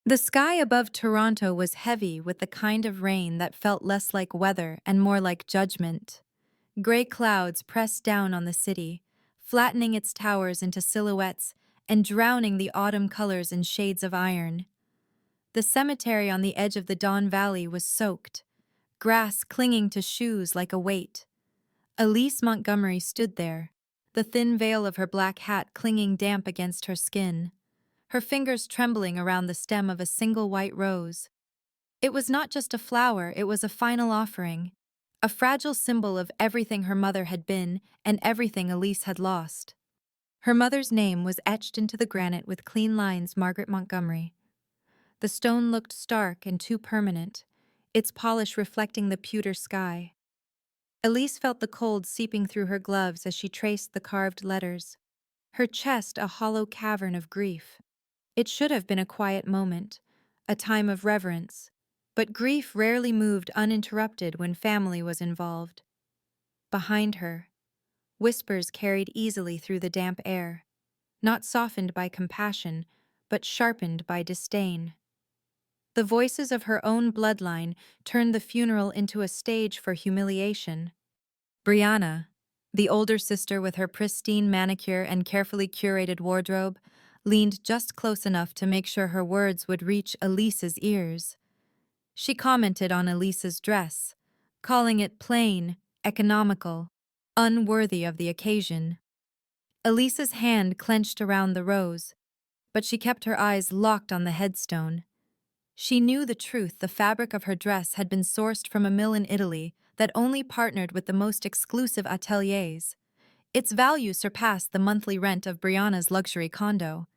The sky above Toronto was heavy with the kind of rain that felt less like weather and more like judgment. Gray clouds pressed down on the city, flattening its towers into silhouettes and drowning the autumn colors in shades of iron. The cemetery on the edge of the Don Valley was soaked, grass clinging to shoes like a weight. Elise Montgomery stood there, the thin veil of her black hat clinging damp against her skin, her fingers trembling around the stem of a single white rose. It was not just a flower, it was a final offering, a fragile symbol of everything her mother had been and everything Elise had lost. Her mother's name was etched into the granite with clean lines, Margaret Montgomery. The stone looked stark and too permanent, its polish reflecting the pewter sky. Elise felt the cold seeping through her gloves as she traced the carved letters, her chest a hollow cavern of grief. It should have been a quiet moment, a time of reverence, but grief rarely moved uninterrupted when family was involved. Behind her, whispers carried easily through the damp air, not softened by compassion, but sharpened by disdain. The voices of her own bloodline turned the funeral into a stage for humiliation. Brianna, the older sister with her pristine manicure and carefully curated wardrobe, leaned just close enough to make sure her words would reach Elise's ears. She commented on Elise's dress, calling it plain, economical, unworthy of the occasion. Elise's hand clenched around the rose, but she kept her eyes locked on the headstone. She knew the truth: the fabric of her dress had been sourced from a mill in Italy that only partnered with the most exclusive ateliers. Its value surpassed the monthly rent of Brianna's luxury condo.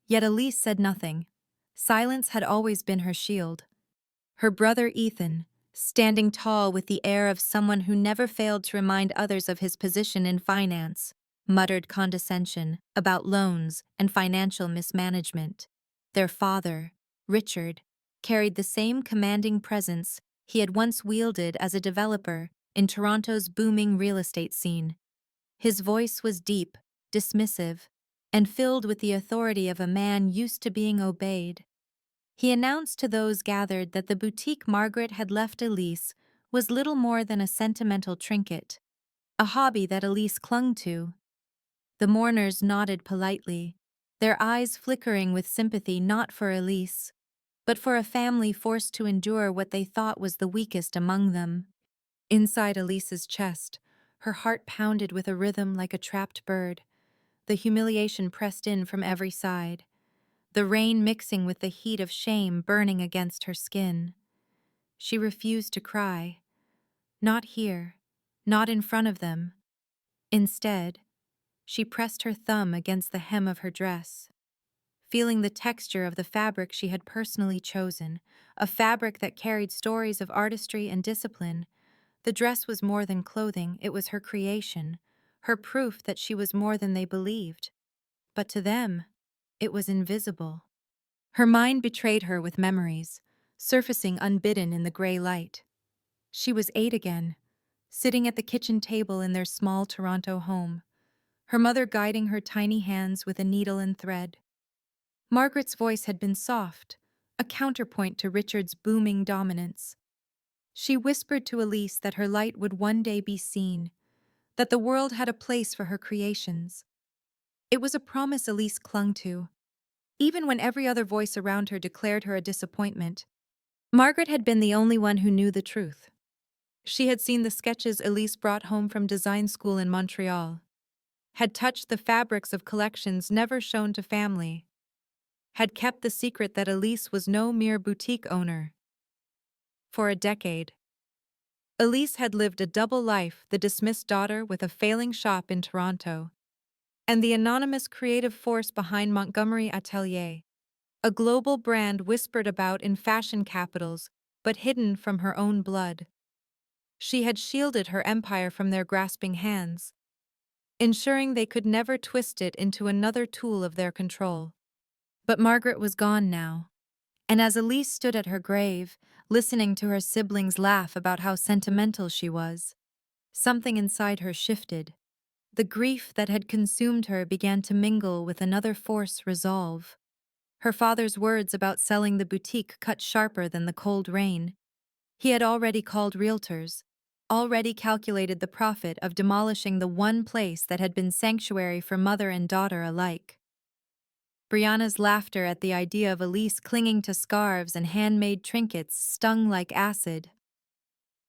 Yet Elise said nothing. Silence had always been her shield. Her brother Ethan, standing tall with the air of someone who never failed to remind others of his position in finance, muttered condescension about loans and financial mismanagement. Their father, Richard, carried the same commanding presence he had once wielded as a developer in Toronto's booming real estate scene. His voice was deep, dismissive, and filled with the authority of a man used to being obeyed. He announced to those gathered that the boutique Margaret had left Elise was little more than a sentimental trinket, a hobby that Elise clung to. The mourners nodded politely, their eyes flickering with sympathy not for Elise, but for a family forced to endure what they thought was the weakest among them. Inside Elise's chest, her heart pounded with a rhythm like a trapped bird. The humiliation pressed in from every side, the rain mixing with the heat of shame burning against her skin. She refused to cry. Not here, not in front of them. Instead, she pressed her thumb against the hem of her dress, feeling the texture of the fabric she had personally chosen, a fabric that carried stories of artistry and discipline. The dress was more than clothing, it was her creation, her proof that she was more than they believed. But to them, it was invisible. Her mind betrayed her with memories, surfacing unbidden in the gray light. She was 8 again, sitting at the kitchen table in their small Toronto home, her mother guiding her tiny hands with a needle and thread. Margaret's voice had been soft, a counterpoint to Richard's booming dominance. She whispered to Elise that her light would one day be seen, that the world had a place for her creations. It was a promise Elise clung to, even when every other voice around her declared her a disappointment. Margaret had been the only one who knew the truth. She had seen the sketches Elise brought home from design school in Montreal, had touched the fabrics of collections never shown to family, had kept the secret that Elise was no mere boutique owner. For a decade, Elise had lived a double life: the dismissed daughter with a failing shop in Toronto, and the anonymous creative force behind Montgomery Atelier, a global brand whispered about in fashion capitals but hidden from her own blood. She had shielded her empire from their grasping hands, ensuring they could never twist it into another tool of their control. But Margaret was gone now, and as Elise stood at her grave, listening to her siblings laugh about how sentimental she was, something inside her shifted. The grief that had consumed her began to mingle with another force: resolve. Her father's words about selling the boutique cut sharper than the cold rain. He had already called realtors, already calculated the profit of demolishing the one place that had been sanctuary for mother and daughter alike. Brianna's laughter at the idea of Elise clinging to scarves and handmade trinkets stung like acid.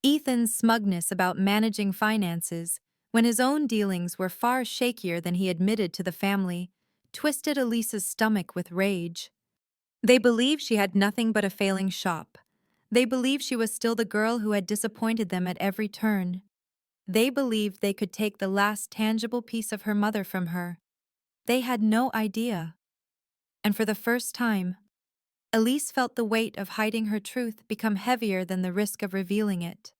Ethan's smugness about managing finances, when his own dealings were far shakier than he admitted to the family, twisted Elise's stomach with rage. They believed she had nothing but a failing shop. They believed she was still the girl who had disappointed them at every turn. They believed they could take the last tangible piece of her mother from her. They had no idea. And for the first time, Elise felt the weight of hiding her truth become heavier than the risk of revealing it.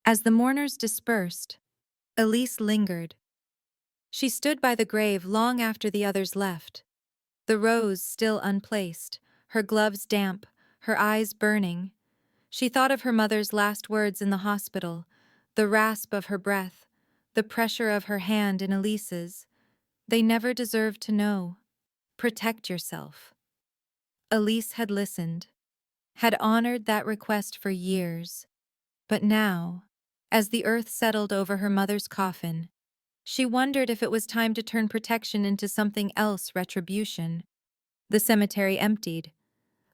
As the mourners dispersed, Elise lingered. She stood by the grave long after the others left, the rose still unplaced, her gloves damp, her eyes burning. She thought of her mother's last words in the hospital, the rasp of her breath, the pressure of her hand in Elise's. They never deserved to know. Protect yourself. Elise had listened, had honored that request for years. But now, as the earth settled over her mother's coffin, she wondered if it was time to turn protection into something else, retribution. The cemetery emptied,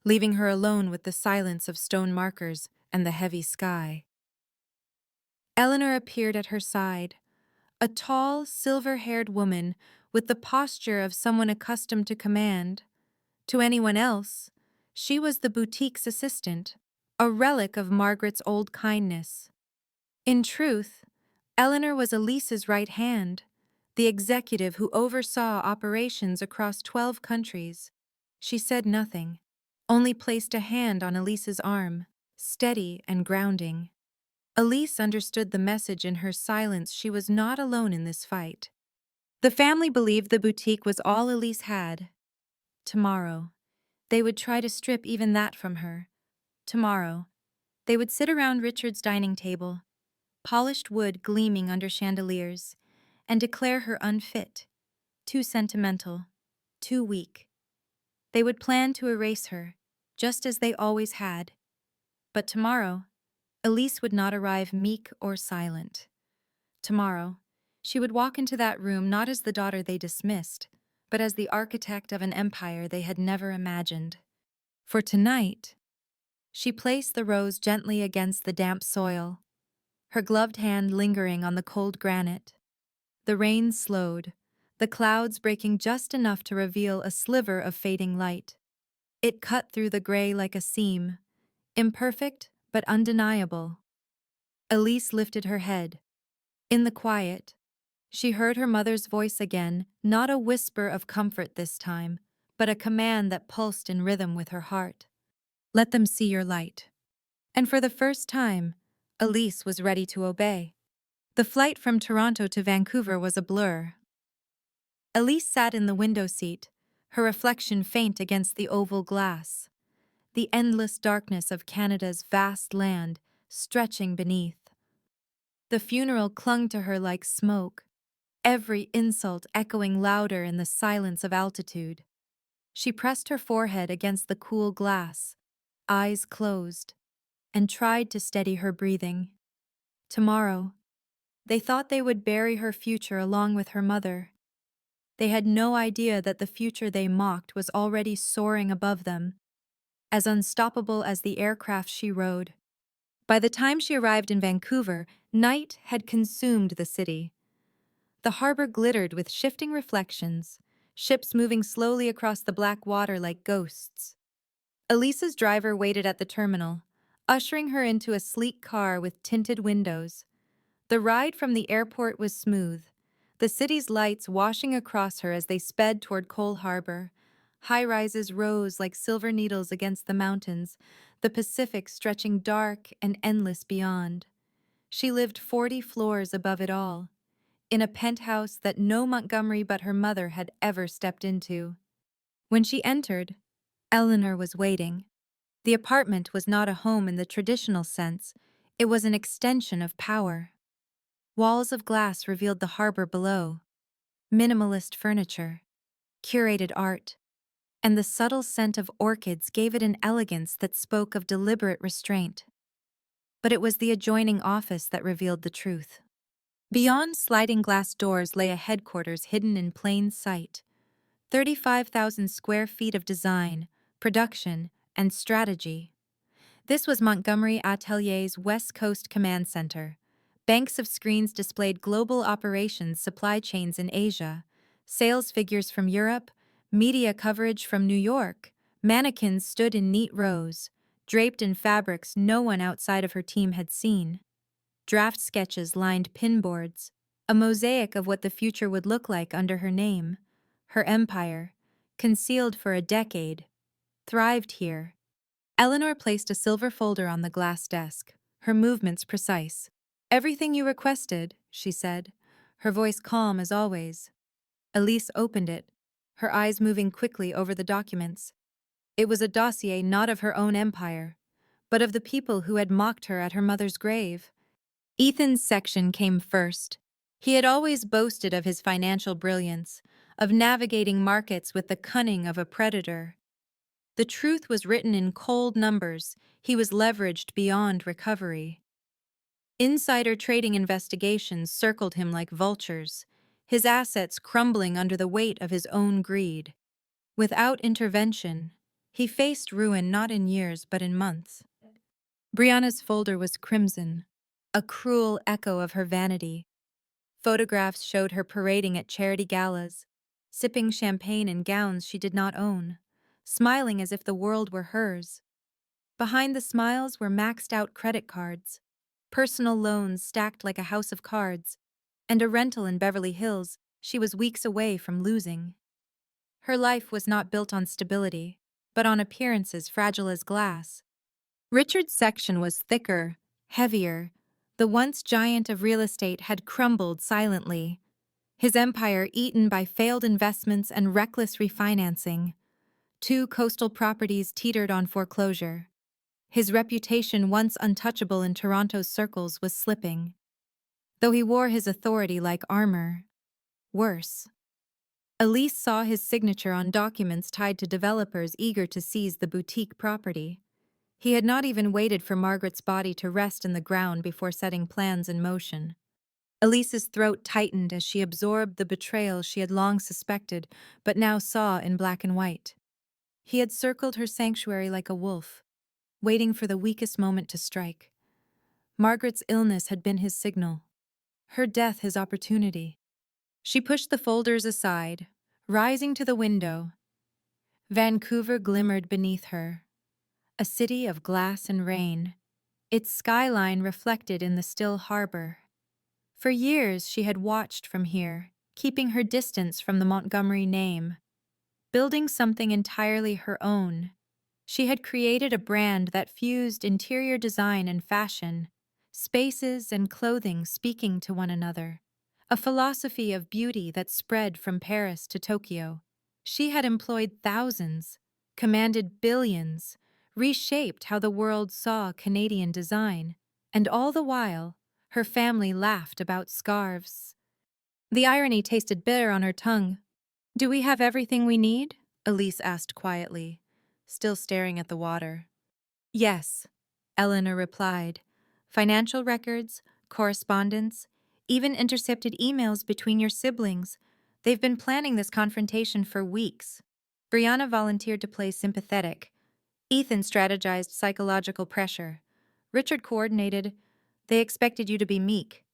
leaving her alone with the silence of stone markers and the heavy sky. Eleanor appeared at her side, a tall, silver-haired woman with the posture of someone accustomed to command. To anyone else, she was the boutique's assistant, a relic of Margaret's old kindness. In truth, Eleanor was Elise's right hand, the executive who oversaw operations across 12 countries. She said nothing, only placed a hand on Elise's arm, steady and grounding. Elise understood the message in her silence. She was not alone in this fight. The family believed the boutique was all Elise had. Tomorrow, they would try to strip even that from her. Tomorrow, they would sit around Richard's dining table, polished wood gleaming under chandeliers, and declare her unfit, too sentimental, too weak. They would plan to erase her, just as they always had. But tomorrow, Elise would not arrive meek or silent. Tomorrow, she would walk into that room not as the daughter they dismissed, but as the architect of an empire they had never imagined. For tonight, she placed the rose gently against the damp soil, her gloved hand lingering on the cold granite. The rain slowed, the clouds breaking just enough to reveal a sliver of fading light. It cut through the gray like a seam, imperfect but undeniable. Elise lifted her head. In the quiet, she heard her mother's voice again, not a whisper of comfort this time, but a command that pulsed in rhythm with her heart. Let them see your light. And for the first time, Elise was ready to obey. The flight from Toronto to Vancouver was a blur. Elise sat in the window seat, her reflection faint against the oval glass. The endless darkness of Canada's vast land stretching beneath. The funeral clung to her like smoke, every insult echoing louder in the silence of altitude. She pressed her forehead against the cool glass, eyes closed, and tried to steady her breathing. Tomorrow, they thought they would bury her future along with her mother. They had no idea that the future they mocked was already soaring above them, as unstoppable as the aircraft she rode. By the time she arrived in Vancouver, night had consumed the city. The harbor glittered with shifting reflections, ships moving slowly across the black water like ghosts. Elisa's driver waited at the terminal, ushering her into a sleek car with tinted windows. The ride from the airport was smooth, the city's lights washing across her as they sped toward Cole Harbor. High-rises rose like silver needles against the mountains, the Pacific stretching dark and endless beyond. She lived 40 floors above it all, in a penthouse that no Montgomery but her mother had ever stepped into. When she entered, Eleanor was waiting. The apartment was not a home in the traditional sense. It was an extension of power. Walls of glass revealed the harbor below. Minimalist furniture, curated art, and the subtle scent of orchids gave it an elegance that spoke of deliberate restraint. But it was the adjoining office that revealed the truth. Beyond sliding glass doors lay a headquarters hidden in plain sight. 35,000 square feet of design, production, and strategy. This was Montgomery Atelier's West Coast Command Center. Banks of screens displayed global operations supply chains in Asia, sales figures from Europe, media coverage from New York. Mannequins stood in neat rows, draped in fabrics no one outside of her team had seen. Draft sketches lined pinboards, a mosaic of what the future would look like under her name. Her empire, concealed for a decade, thrived here. Eleanor placed a silver folder on the glass desk, her movements precise. "Everything you requested," she said, her voice calm as always. Elise opened it, her eyes moving quickly over the documents. It was a dossier not of her own empire, but of the people who had mocked her at her mother's grave. Ethan's section came first. He had always boasted of his financial brilliance, of navigating markets with the cunning of a predator. The truth was written in cold numbers. He was leveraged beyond recovery. Insider trading investigations circled him like vultures, his assets crumbling under the weight of his own greed. Without intervention, he faced ruin not in years but in months. Brianna's folder was crimson, a cruel echo of her vanity. Photographs showed her parading at charity galas, sipping champagne in gowns she did not own, smiling as if the world were hers. Behind the smiles were maxed-out credit cards, personal loans stacked like a house of cards, and a rental in Beverly Hills she was weeks away from losing. Her life was not built on stability, but on appearances fragile as glass. Richard's section was thicker, heavier. The once giant of real estate had crumbled silently, his empire eaten by failed investments and reckless refinancing. 2 coastal properties teetered on foreclosure. His reputation, once untouchable in Toronto's circles, was slipping, though he wore his authority like armor. Worse, Elise saw his signature on documents tied to developers eager to seize the boutique property. He had not even waited for Margaret's body to rest in the ground before setting plans in motion. Elise's throat tightened as she absorbed the betrayal she had long suspected, but now saw in black and white. He had circled her sanctuary like a wolf, waiting for the weakest moment to strike. Margaret's illness had been his signal, her death his opportunity. She pushed the folders aside, rising to the window. Vancouver glimmered beneath her, a city of glass and rain, its skyline reflected in the still harbor. For years she had watched from here, keeping her distance from the Montgomery name, building something entirely her own. She had created a brand that fused interior design and fashion, spaces and clothing speaking to one another, a philosophy of beauty that spread from Paris to Tokyo. She had employed thousands, commanded billions, reshaped how the world saw Canadian design, and all the while, her family laughed about scarves. The irony tasted bitter on her tongue. "Do we have everything we need?" Elise asked quietly, still staring at the water. "Yes," Eleanor replied. "Financial records, correspondence, even intercepted emails between your siblings. They've been planning this confrontation for weeks." Brianna volunteered to play sympathetic. Ethan strategized psychological pressure. Richard coordinated. They expected you to be meek.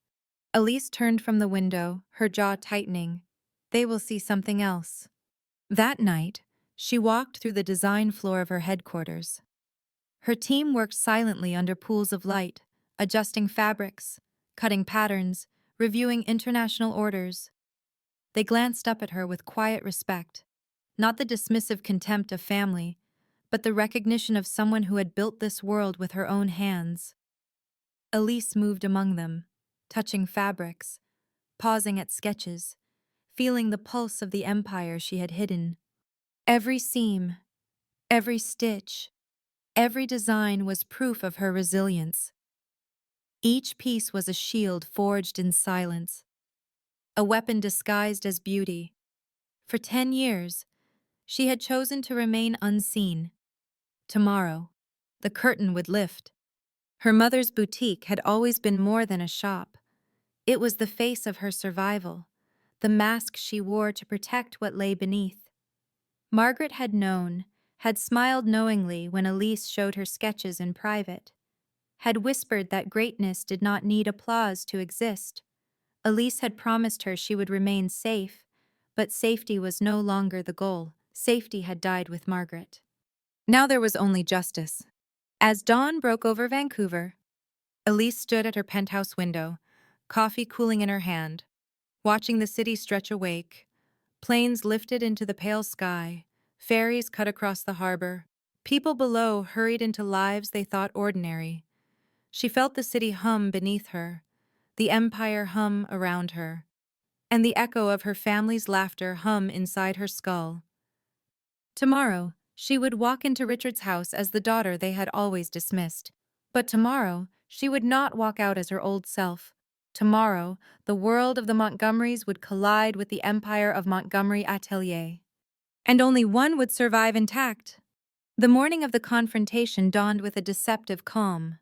Elise turned from the window, her jaw tightening. They will see something else. That night, she walked through the design floor of her headquarters. Her team worked silently under pools of light, adjusting fabrics, cutting patterns, reviewing international orders. They glanced up at her with quiet respect, not the dismissive contempt of family, but the recognition of someone who had built this world with her own hands. Elise moved among them, touching fabrics, pausing at sketches, feeling the pulse of the empire she had hidden. Every seam, every stitch, every design was proof of her resilience. Each piece was a shield forged in silence, a weapon disguised as beauty. For 10 years, She had chosen to remain unseen. Tomorrow, the curtain would lift. Her mother's boutique had always been more than a shop. It was the face of her survival, the mask she wore to protect what lay beneath. Margaret had known, had smiled knowingly when Elise showed her sketches in private, had whispered that greatness did not need applause to exist. Elise had promised her she would remain safe, but safety was no longer the goal. Safety had died with Margaret. Now there was only justice. As dawn broke over Vancouver, Elise stood at her penthouse window, coffee cooling in her hand, watching the city stretch awake. Planes lifted into the pale sky, ferries cut across the harbor. People below hurried into lives they thought ordinary. She felt the city hum beneath her, the empire hum around her, and the echo of her family's laughter hum inside her skull. Tomorrow, she would walk into Richard's house as the daughter they had always dismissed. But tomorrow, she would not walk out as her old self. Tomorrow, the world of the Montgomerys would collide with the empire of Montgomery Atelier. And only one would survive intact. The morning of the confrontation dawned with a deceptive calm.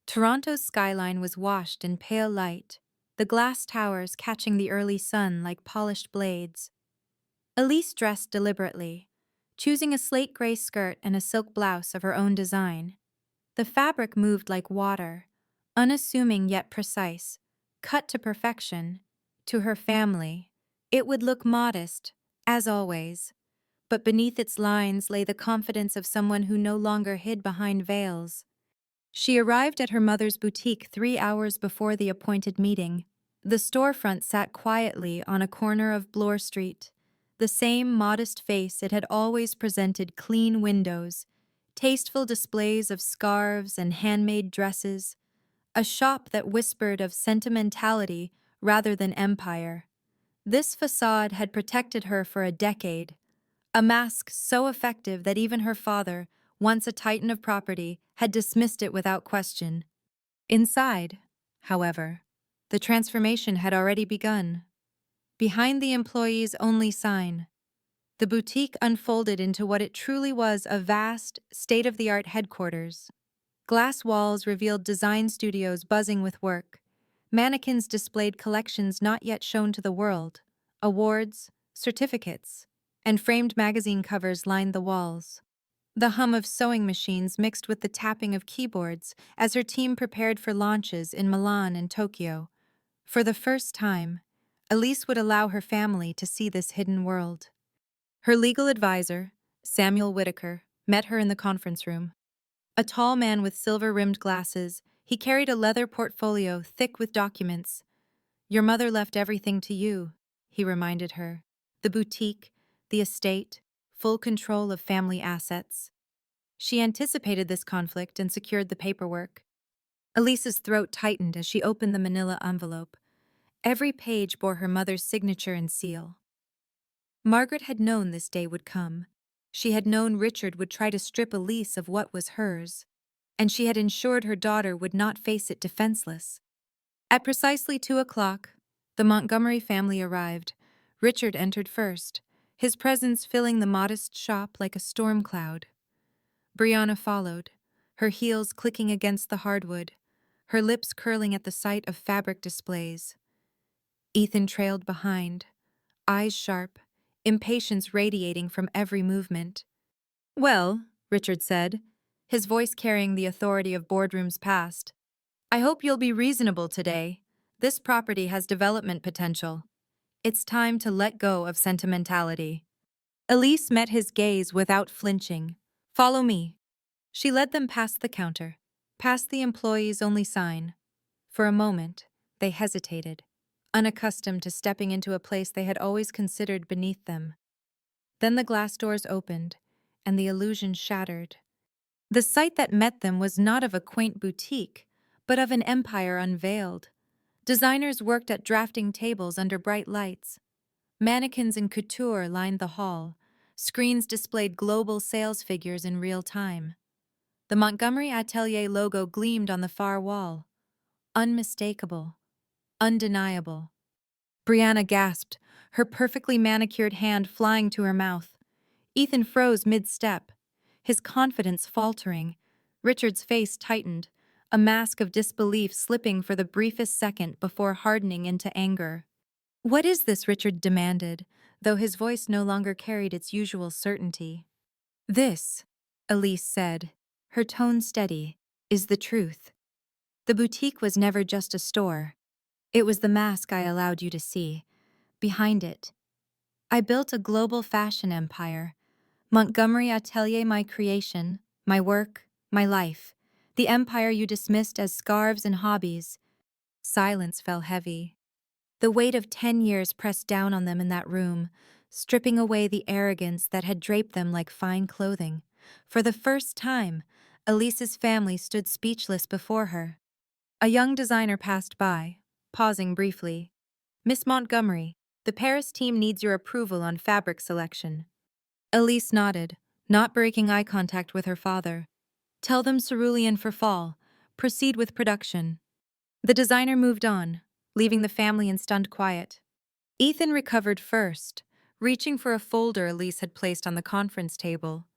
Toronto's skyline was washed in pale light, the glass towers catching the early sun like polished blades. Elise dressed deliberately, choosing a slate gray skirt and a silk blouse of her own design. The fabric moved like water, unassuming yet precise, cut to perfection. To her family, it would look modest, as always, but beneath its lines lay the confidence of someone who no longer hid behind veils. She arrived at her mother's boutique 3 hours before the appointed meeting. The storefront sat quietly on a corner of Bloor Street. The same modest face it had always presented clean windows, tasteful displays of scarves and handmade dresses, a shop that whispered of sentimentality rather than empire. This facade had protected her for a decade, a mask so effective that even her father, once a titan of property, had dismissed it without question. Inside, however, the transformation had already begun. Behind the employee's only sign, the boutique unfolded into what it truly was, a vast, state-of-the-art headquarters. Glass walls revealed design studios buzzing with work. Mannequins displayed collections not yet shown to the world. Awards, certificates, and framed magazine covers lined the walls. The hum of sewing machines mixed with the tapping of keyboards as her team prepared for launches in Milan and Tokyo. For the first time, Elise would allow her family to see this hidden world. Her legal advisor, Samuel Whitaker, met her in the conference room. A tall man with silver-rimmed glasses, he carried a leather portfolio thick with documents. "Your mother left everything to you," he reminded her. "The boutique, the estate, full control of family assets." She anticipated this conflict and secured the paperwork. Elise's throat tightened as she opened the manila envelope. Every page bore her mother's signature and seal. Margaret had known this day would come. She had known Richard would try to strip Elise of what was hers, and she had ensured her daughter would not face it defenseless. At precisely 2 o'clock, the Montgomery family arrived. Richard entered first, his presence filling the modest shop like a storm cloud. Brianna followed, her heels clicking against the hardwood, her lips curling at the sight of fabric displays. Ethan trailed behind, eyes sharp, impatience radiating from every movement. "Well," Richard said, his voice carrying the authority of boardrooms past, "I hope you'll be reasonable today. This property has development potential. It's time to let go of sentimentality." Elise met his gaze without flinching. "Follow me." She led them past the counter, past the employee's only sign. For a moment, they hesitated, unaccustomed to stepping into a place they had always considered beneath them. Then the glass doors opened, and the illusion shattered. The sight that met them was not of a quaint boutique, but of an empire unveiled. Designers worked at drafting tables under bright lights. Mannequins in couture lined the hall. Screens displayed global sales figures in real time. The Montgomery Atelier logo gleamed on the far wall. Unmistakable. Undeniable. Brianna gasped, her perfectly manicured hand flying to her mouth. Ethan froze mid-step, his confidence faltering. Richard's face tightened, a mask of disbelief slipping for the briefest second before hardening into anger. "What is this?" Richard demanded, though his voice no longer carried its usual certainty. "This," Elise said, her tone steady, "is the truth. The boutique was never just a store. It was the mask I allowed you to see. Behind it, I built a global fashion empire. Montgomery Atelier, my creation, my work, my life. The empire you dismissed as scarves and hobbies." Silence fell heavy. The weight of 10 years pressed down on them in that room, stripping away the arrogance that had draped them like fine clothing. For the first time, Elise's family stood speechless before her. A young designer passed by, pausing briefly. "Miss Montgomery, the Paris team needs your approval on fabric selection." Elise nodded, not breaking eye contact with her father. "Tell them cerulean for fall. Proceed with production." The designer moved on, leaving the family in stunned quiet. Ethan recovered first, reaching for a folder Elise had placed on the conference table.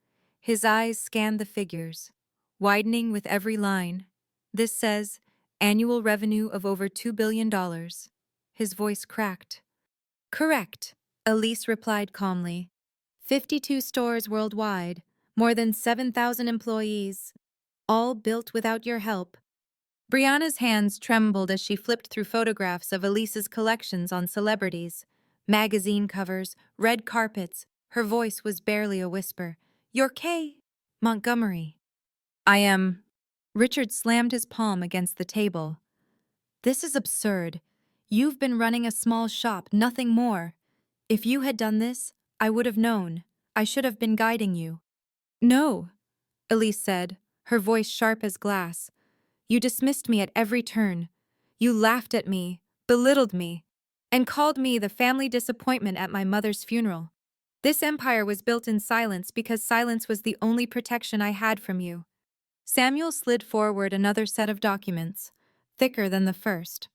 His eyes scanned the figures, widening with every line. "This says, annual revenue of over $2 billion. His voice cracked. "Correct," Elise replied calmly. 52 stores worldwide, more than 7,000 employees, all built without your help. Brianna's hands trembled as she flipped through photographs of Elise's collections on celebrities. Magazine covers, red carpets. Her voice was barely a whisper. "You're Kay Montgomery." "I am." Richard slammed his palm against the table. "This is absurd. You've been running a small shop, nothing more. If you had done this, I would have known. I should have been guiding you." "No," Elise said, her voice sharp as glass. "You dismissed me at every turn. You laughed at me, belittled me, and called me the family disappointment at my mother's funeral. This empire was built in silence because silence was the only protection I had from you." Samuel slid forward another set of documents, thicker than the first.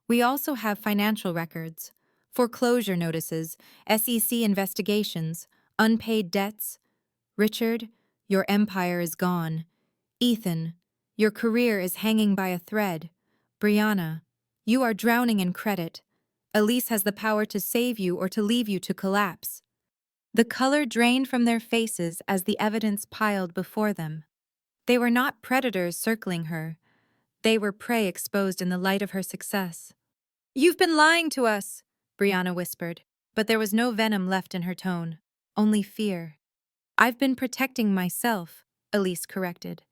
"We also have financial records, foreclosure notices, SEC investigations, unpaid debts. Richard, your empire is gone. Ethan, your career is hanging by a thread. Brianna, you are drowning in credit. Elise has the power to save you or to leave you to collapse." The color drained from their faces as the evidence piled before them. They were not predators circling her. They were prey exposed in the light of her success. "You've been lying to us," Brianna whispered, but there was no venom left in her tone, only fear. "I've been protecting myself," Elise corrected.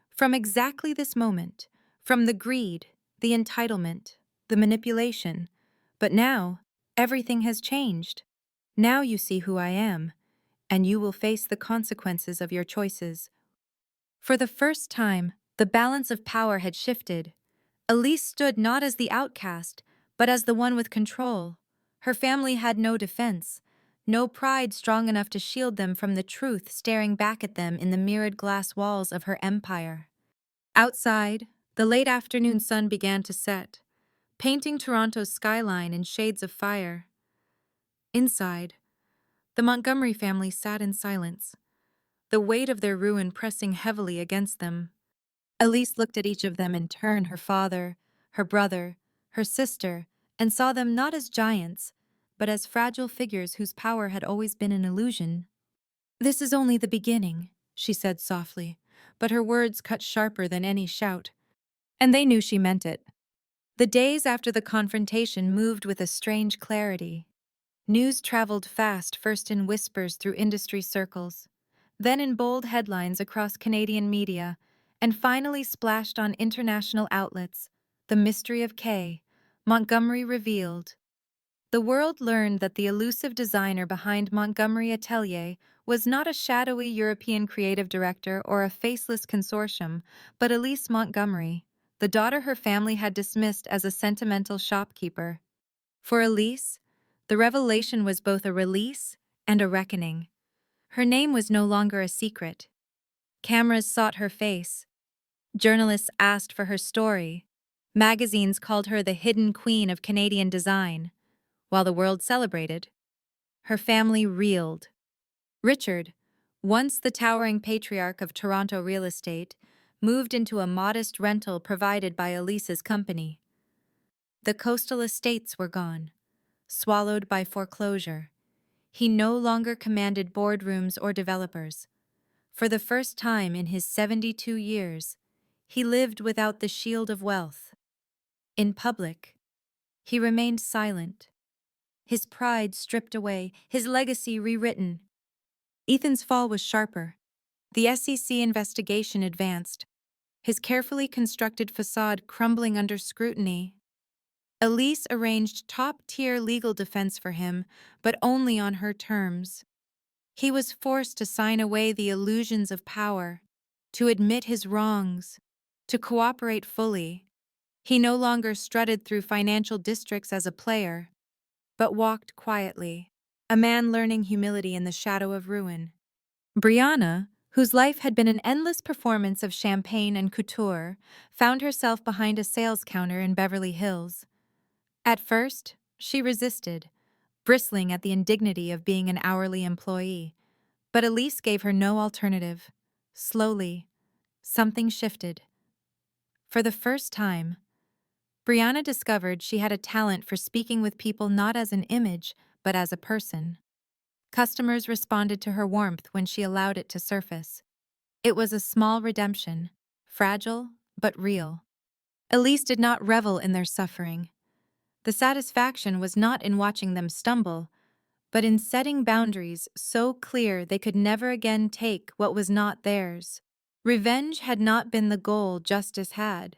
"From exactly this moment, from the greed, the entitlement, the manipulation. But now, everything has changed. Now you see who I am, and you will face the consequences of your choices." For the first time, the balance of power had shifted. Elise stood not as the outcast, but as the one with control. Her family had no defense, no pride strong enough to shield them from the truth staring back at them in the mirrored glass walls of her empire. Outside, the late afternoon sun began to set, painting Toronto's skyline in shades of fire. Inside, the Montgomery family sat in silence, the weight of their ruin pressing heavily against them. Elise looked at each of them in turn, her father, her brother, her sister, and saw them not as giants, but as fragile figures whose power had always been an illusion. "This is only the beginning," she said softly, but her words cut sharper than any shout. And they knew she meant it. The days after the confrontation moved with a strange clarity. News traveled fast, first in whispers through industry circles, then in bold headlines across Canadian media, and finally splashed on international outlets. The mystery of Kay Montgomery revealed. The world learned that the elusive designer behind Montgomery Atelier was not a shadowy European creative director or a faceless consortium, but Elise Montgomery, the daughter her family had dismissed as a sentimental shopkeeper. For Elise, the revelation was both a release and a reckoning. Her name was no longer a secret. Cameras sought her face. Journalists asked for her story. Magazines called her the hidden queen of Canadian design. While the world celebrated, her family reeled. Richard, once the towering patriarch of Toronto real estate, moved into a modest rental provided by Elise's company. The coastal estates were gone, swallowed by foreclosure. He no longer commanded boardrooms or developers. For the first time in his 72 years, he lived without the shield of wealth. In public, he remained silent, his pride stripped away, his legacy rewritten. Ethan's fall was sharper. The SEC investigation advanced, his carefully constructed facade crumbling under scrutiny. Elise arranged top-tier legal defense for him, but only on her terms. He was forced to sign away the illusions of power, to admit his wrongs, to cooperate fully. He no longer strutted through financial districts as a player, but walked quietly, a man learning humility in the shadow of ruin. Brianna, whose life had been an endless performance of champagne and couture, found herself behind a sales counter in Beverly Hills. At first, she resisted, bristling at the indignity of being an hourly employee. But Elise gave her no alternative. Slowly, something shifted. For the first time, Brianna discovered she had a talent for speaking with people not as an image, but as a person. Customers responded to her warmth when she allowed it to surface. It was a small redemption, fragile but real. Elise did not revel in their suffering. The satisfaction was not in watching them stumble, but in setting boundaries so clear they could never again take what was not theirs. Revenge had not been the goal, justice had.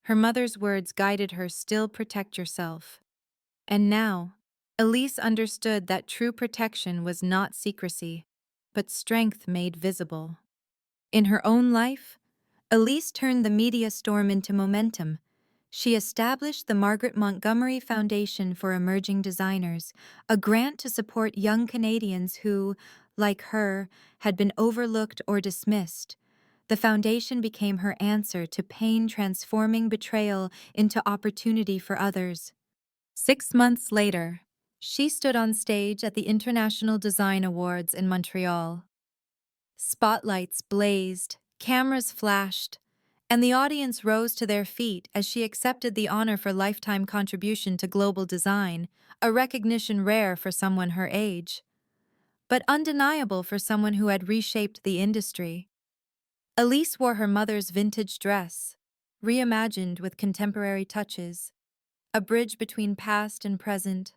Her mother's words guided her, still protect yourself. And now, Elise understood that true protection was not secrecy, but strength made visible. In her own life, Elise turned the media storm into momentum. She established the Margaret Montgomery Foundation for Emerging Designers, a grant to support young Canadians who, like her, had been overlooked or dismissed. The foundation became her answer to pain, transforming betrayal into opportunity for others. 6 months later, she stood on stage at the International Design Awards in Montreal. Spotlights blazed, cameras flashed, and the audience rose to their feet as she accepted the honor for lifetime contribution to global design, a recognition rare for someone her age, but undeniable for someone who had reshaped the industry. Elise wore her mother's vintage dress, reimagined with contemporary touches, a bridge between past and present.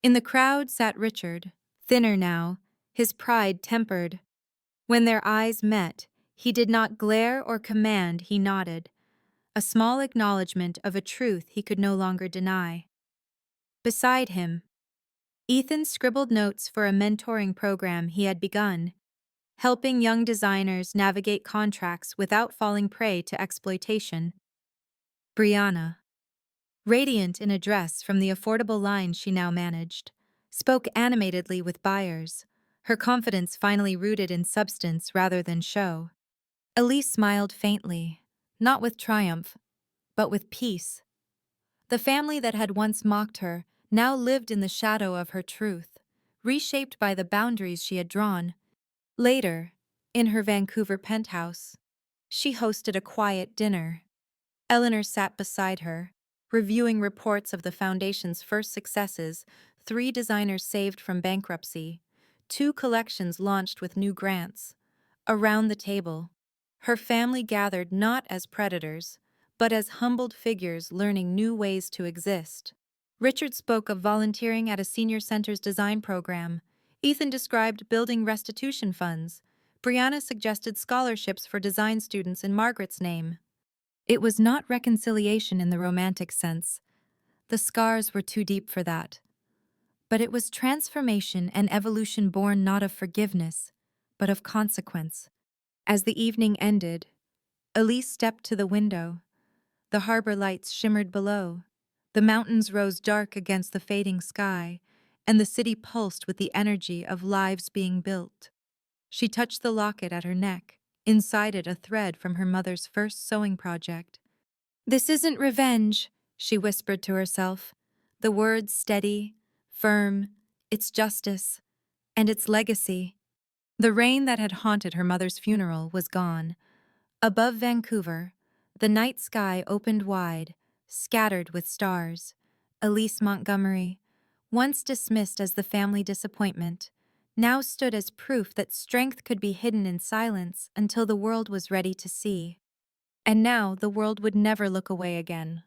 In the crowd sat Richard, thinner now, his pride tempered. When their eyes met, he did not glare or command, he nodded, a small acknowledgement of a truth he could no longer deny. Beside him, Ethan scribbled notes for a mentoring program he had begun, helping young designers navigate contracts without falling prey to exploitation. Brianna, radiant in a dress from the affordable line she now managed, spoke animatedly with buyers, her confidence finally rooted in substance rather than show. Elise smiled faintly, not with triumph, but with peace. The family that had once mocked her now lived in the shadow of her truth, reshaped by the boundaries she had drawn. Later, in her Vancouver penthouse, she hosted a quiet dinner. Eleanor sat beside her, reviewing reports of the foundation's first successes, 3 designers saved from bankruptcy, 2 collections launched with new grants. Around the table, her family gathered not as predators, but as humbled figures learning new ways to exist. Richard spoke of volunteering at a senior center's design program. Ethan described building restitution funds. Brianna suggested scholarships for design students in Margaret's name. It was not reconciliation in the romantic sense. The scars were too deep for that. But it was transformation and evolution born not of forgiveness, but of consequence. As the evening ended, Elise stepped to the window. The harbor lights shimmered below. The mountains rose dark against the fading sky, and the city pulsed with the energy of lives being built. She touched the locket at her neck, inside it a thread from her mother's first sewing project. "This isn't revenge," she whispered to herself, the words steady, firm. "It's justice, and it's legacy." The rain that had haunted her mother's funeral was gone. Above Vancouver, the night sky opened wide, scattered with stars. Elise Montgomery, once dismissed as the family disappointment, now stood as proof that strength could be hidden in silence until the world was ready to see. And now the world would never look away again.